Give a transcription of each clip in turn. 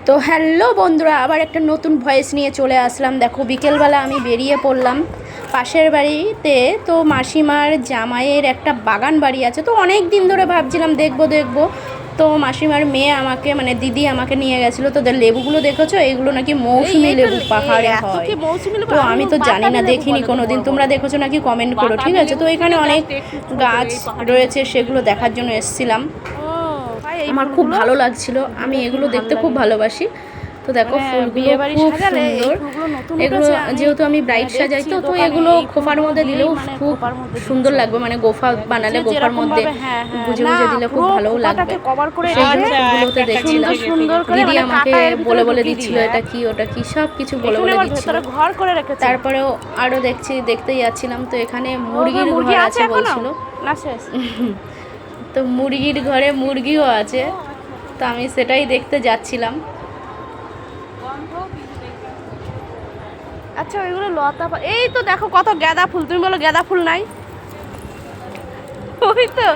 তো হ্যালো বন্ধুরা, আবার একটা নতুন ভয়েস নিয়ে চলে আসলাম। দেখো বিকেলবেলা আমি বেরিয়ে পড়লাম পাশের বাড়িতে। তো মাসিমার জামাইয়ের একটা বাগান বাড়ি আছে, তো অনেক দিন ধরে ভাবছিলাম দেখবো। তো মাসিমার মেয়ে আমাকে মানে দিদি আমাকে নিয়ে গেছিলো। তো লেবুগুলো দেখেছো, এগুলো নাকি মৌসুমি লেবু পাহাড়ে হয়। তো আমি তো জানি না, দেখিনি কোনো দিন। তোমরা দেখেছো নাকি কমেন্ট করো, ঠিক আছে? তো এখানে অনেক গাছ রয়েছে, সেগুলো দেখার জন্য এসেছিলাম। আমার খুব ভালো লাগছিল, আমি এগুলো দেখতে খুব ভালোবাসি। তো দেখো ফুলগুলো খুব সুন্দর। এগুলো যেহেতু আমি ব্রাইড সাজাই, তো এগুলো খোপার মধ্যে দিলেও খুব সুন্দর লাগবে। মানে গোফা বানালে গোফার মধ্যে গুজে গুজে দিলে খুব ভালোও লাগবে। সেইগুলো ফুলগুলোতে দেখছিলাম, দিদি আমাকে বলে দিচ্ছিল এটা কি ওটা কি, সব কিছু বলে দিচ্ছিল। তারপরেও আরও দেখতেই যাচ্ছিলাম। তো এখানে মুরগির ঘর আছে বলছিল। তো মুরগির ঘরে মুরগিও আছে, তো আমি সেটাই দেখতে যাচ্ছিলাম। আচ্ছা ওইগুলো লতা, এই তো দেখো কত গাঁদা ফুল। তুমি বলো গাঁদা ফুল নাই? ওই তো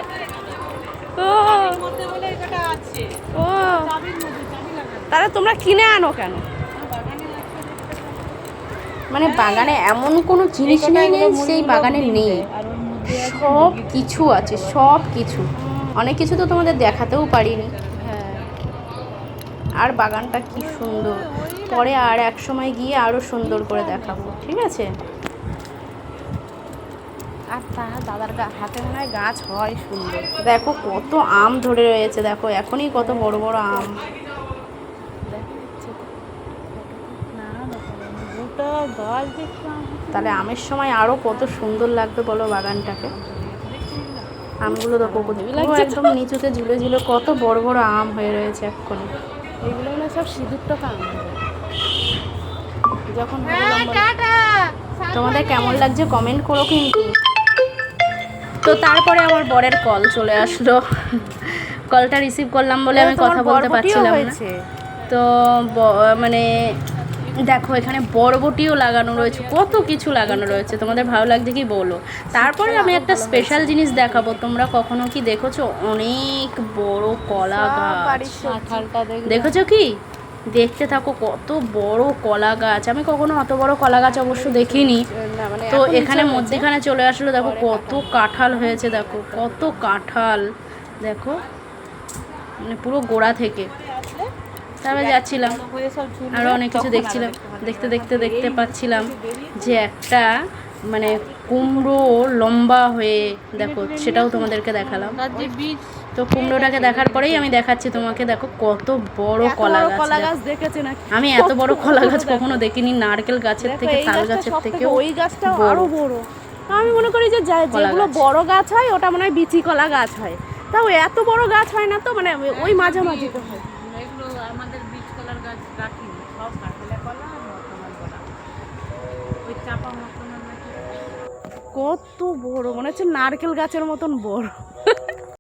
ও তাহলে তোমরা কিনে আনো কেন? মানে বাগানে এমন কোনো জিনিস নেই সেই বাগানে নেই, সব কিছু আছে, সব কিছু। অনেক কিছু তো তোমাদের দেখাতেও পারিনি। আর বাগানটা কি সুন্দর, পরে আর এক সময় গিয়ে আরও সুন্দর করে দেখাবো, ঠিক আছে? আর তার দাদার হাতে মনে হয় গাছ হয় সুন্দর। দেখো কত আম ধরে রয়েছে, দেখো এখনই কত বড় বড় আম। তাহলে আমের সময় আরও কত সুন্দর লাগবে বলো বাগানটাকে। আমগুলো দেখো একদম নিচুতে ঝুলে ঝুলে কত বড় বড় আম হয়ে রয়েছে এক্ষুনি। এগুলো না সব সিঁদুর টাকা আম যখন। তোমাদের কেমন লাগছে কমেন্ট করো কিন্তু। তো তারপরে আমার বরের কল চলে আসলো, কলটা রিসিভ করলাম বলে আমি কথা বলতে পারছিলাম না। তো মানে দেখো এখানে বরবটিও লাগানো রয়েছে, কত কিছু লাগানো রয়েছে। তোমাদের ভালো লাগছে কি বলো? তারপরে আমি একটা স্পেশাল জিনিস দেখাবো। তোমরা কখনো কি দেখেছো অনেক বড় কলা গাছ? দেখেছো কি? দেখতে থাকো, কত বড় কলা গাছ। আমি কখনো অত বড় কলা গাছ অবশ্য দেখিনি। তো এখানে মধ্যেখানে চলে আসলো, দেখো কত কাঁঠাল হয়েছে, দেখো কত কাঁঠাল, দেখো মানে পুরো গোড়া থেকে। তারপরে যাচ্ছিলাম, আরও অনেক কিছু দেখছিলাম। দেখতে পাচ্ছিলাম যে একটা মানে কুমড়ো লম্বা হয়ে, দেখো সেটাও তোমাদেরকে দেখালাম। তো কুমড়োটাকে দেখার পরেই আমি দেখাচ্ছি তোমাকে, দেখো কত বড় কলা গাছ। আমি এত বড় কলা গাছ কখনো দেখিনি, নারকেল গাছের থেকে, তাল গাছের থেকে ওই গাছটা আরো বড়। আমি মনে করি যে যেগুলো বড় গাছ হয় ওটা মনে হয় বিচি কলা গাছ হয়, তাও এত বড় গাছ হয় না। তো মানে ওই মাঝামাঝি তো হয়। এগুলো আমাদের বীজ কলার গাছ রাখিনি, সব কাঁঠালে কলা আর মটনের কলা, ওই চাপা মটনের। কত বড়, মনে হচ্ছে নারকেল গাছের মতন বড়।